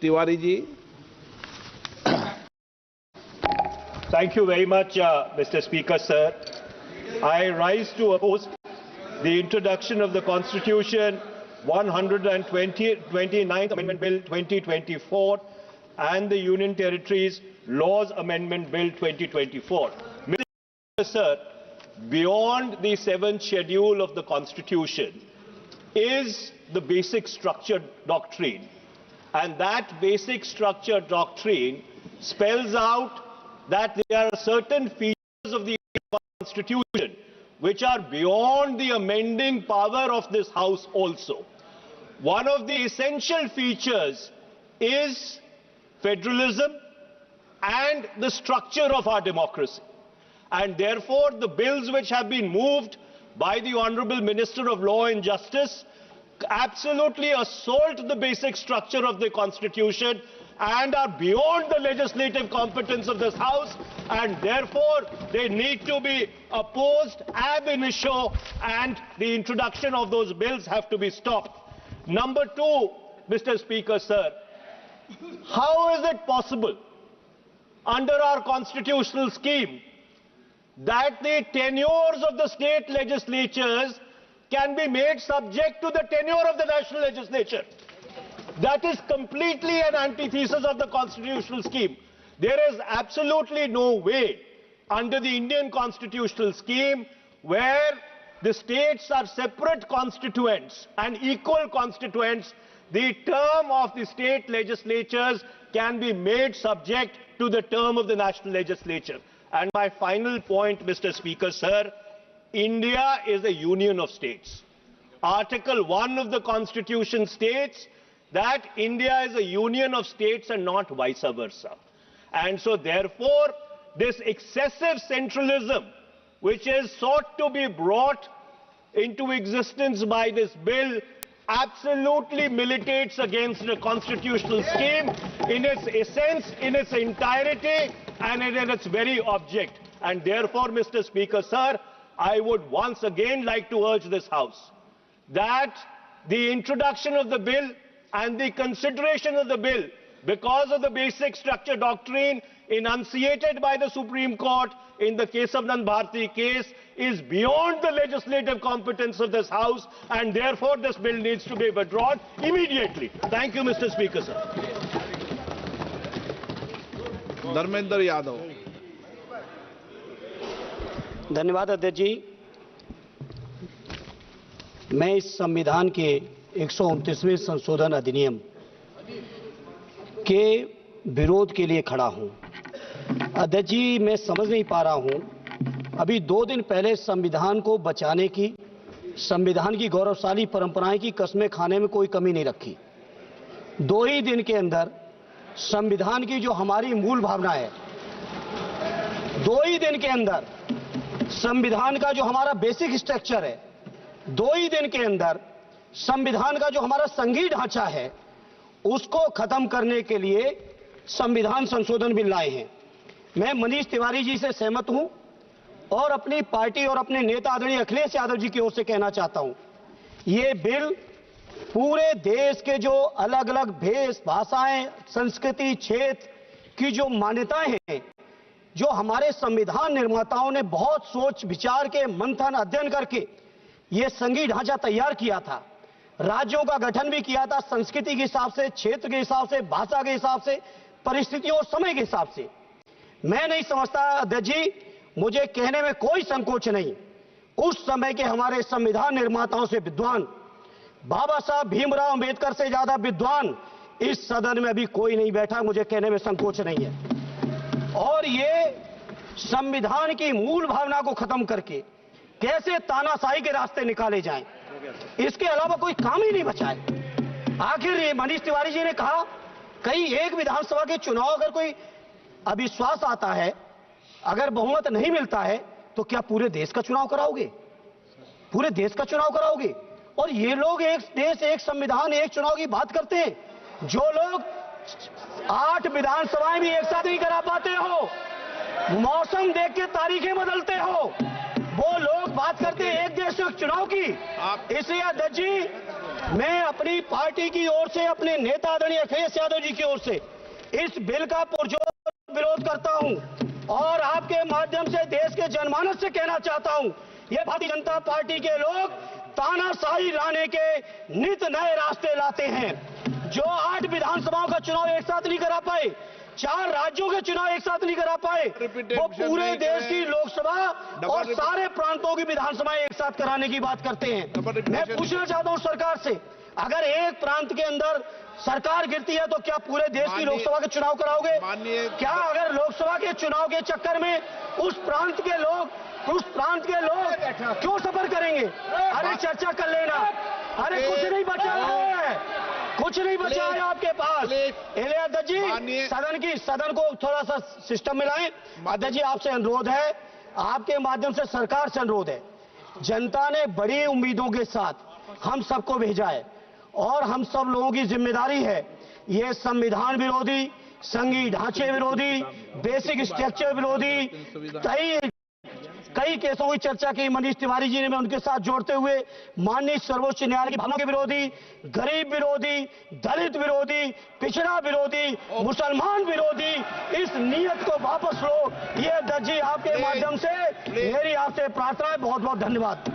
Tiwari ji. Thank you very much, Mr. Speaker, sir. I rise to oppose the introduction of the Constitution 129th Amendment Bill 2024 and the Union Territories Laws Amendment Bill 2024. Mr. Sir, beyond the 7th schedule of the Constitution is the basic structure doctrine. And that basic structure doctrine spells out that there are certain features of the Constitution which are beyond the amending power of this House also. One of the essential features is federalism and the structure of our democracy. And therefore, the bills which have been moved by the Honorable Minister of Law and Justice absolutely assault the basic structure of the Constitution and are beyond the legislative competence of this House, and therefore they need to be opposed ab initio, and the introduction of those bills have to be stopped. Number two, Mr. Speaker, sir, how is it possible under our constitutional scheme that the tenures of the state legislatures can be made subject to the tenure of the national legislature? That is completely an antithesis of the constitutional scheme. There is absolutely no way under the Indian constitutional scheme where the states are separate constituents and equal constituents, the term of the state legislatures can be made subject to the term of the national legislature. And my final point, Mr. Speaker, sir, India is a union of states. Article 1 of the Constitution states that India is a union of states and not vice versa. And so therefore, this excessive centralism which is sought to be brought into existence by this bill absolutely militates against the constitutional scheme in its essence, in its entirety, and in its very object. And therefore, Mr. Speaker, sir, I would once again like to urge this House that the introduction of the bill and the consideration of the bill, because of the basic structure doctrine enunciated by the Supreme Court in the Kesavanand Bharati case, is beyond the legislative competence of this House, and therefore this bill needs to be withdrawn immediately. Thank you, Mr. Speaker, sir. Dharmendra Yadav. धन्यवाद अध्यक्ष जी। मैं इस संविधान के 129वें संशोधन अधिनियम के विरोध के लिए खड़ा हूं। अध्यक्ष जी, मैं समझ नहीं पा रहा हूं, अभी 2 दिन पहले संविधान को बचाने की, संविधान की गौरवशाली परंपराएं की कस्में खाने में कोई कमी नहीं रखी। 2 ही दिन के अंदर संविधान की जो हमारी मूल भावना है, 2 ही दिन के अंदर संविधान का जो हमारा बेसिक स्ट्रक्चर है, 2 ही दिन के अंदर संविधान का जो हमारा संघीय ढांचा है, उसको खत्म करने के लिए संविधान संशोधन बिल लाए हैं। मैं मनीष तिवारी जी से सहमत हूं और अपनी पार्टी और अपने नेता आदरणीय अखिलेश यादव जी की ओर से कहना चाहता हूं, ये बिल पूरे देश के जो अलग अलग भेष, भाषाएं, संस्कृति, क्षेत्र की जो मान्यताएं हैं, जो हमारे संविधान निर्माताओं ने बहुत सोच विचार के मंथन अध्ययन करके ये संघीय ढांचा तैयार किया था, राज्यों का गठन भी किया था, संस्कृति के हिसाब से, क्षेत्र के हिसाब से, भाषा के हिसाब से, परिस्थितियों और समय के हिसाब से। मैं नहीं समझता अध्यक्ष जी, मुझे कहने में कोई संकोच नहीं, उस समय के हमारे संविधान निर्माताओं से विद्वान, बाबा साहब भीमराव अंबेडकर से ज्यादा विद्वान इस सदन में अभी कोई नहीं बैठा, मुझे कहने में संकोच नहीं है। और ये संविधान की मूल भावना को खत्म करके कैसे तानाशाही के रास्ते निकाले जाएं, इसके अलावा कोई काम ही नहीं बचा है। आखिर ये मनीष तिवारी जी ने कहा, कहीं एक विधानसभा के चुनाव अगर कोई अविश्वास आता है, अगर बहुमत नहीं मिलता है, तो क्या पूरे देश का चुनाव कराओगे? पूरे देश का चुनाव कराओगे? और ये लोग एक देश, एक संविधान, एक चुनाव की बात करते हैं। जो लोग 8 विधानसभाएं भी एक साथ नहीं करा पाते हो, मौसम देख के तारीखें बदलते हो, वो लोग बात करते हैं एक देश एक चुनाव की। इसलिए अध्यक्ष जी, मैं अपनी पार्टी की ओर से, अपने नेता आदरणीय अखिलेश यादव जी की ओर से इस बिल का पुरजोर विरोध करता हूं और आपके माध्यम से देश के जनमानस से कहना चाहता हूं, ये भारतीय जनता पार्टी के लोग तानाशाही लाने के नित नए रास्ते लाते हैं। जो 8 विधानसभाओं का चुनाव एक साथ नहीं करा पाए, 4 राज्यों के चुनाव एक साथ नहीं करा पाए, वो पूरे देश की लोकसभा और सारे प्रांतों की विधानसभाएं एक साथ कराने की बात करते हैं। मैं पूछना चाहता हूं सरकार से, अगर एक प्रांत के अंदर सरकार गिरती है तो क्या पूरे देश की लोकसभा के चुनाव कराओगे? क्या अगर लोकसभा के चुनाव के चक्कर में उस प्रांत के लोग क्यों सफर करेंगे? अरे चर्चा कर लेना। अरे कुछ नहीं बचा है, कुछ नहीं बचा है आपके पास। अध्यक्ष जी, सदन को थोड़ा सा सिस्टम में लाएं। अध्यक्ष जी, आपसे अनुरोध है, आपके माध्यम से सरकार से अनुरोध है, जनता ने बड़ी उम्मीदों के साथ हम सबको भेजा है और हम सब लोगों की जिम्मेदारी है ये संविधान विरोधी, संघीय ढांचे विरोधी, बेसिक स्ट्रक्चर विरोधी कई केसों की चर्चा की मनीष तिवारी जी ने, मैं उनके साथ जोड़ते हुए माननीय सर्वोच्च न्यायालय की भावना के विरोधी, गरीब विरोधी, दलित विरोधी, पिछड़ा विरोधी, मुसलमान विरोधी इस नीयत को वापस लो। ये अध्यक्ष जी, आपके माध्यम से मेरी आपसे प्रार्थना है। बहुत बहुत धन्यवाद।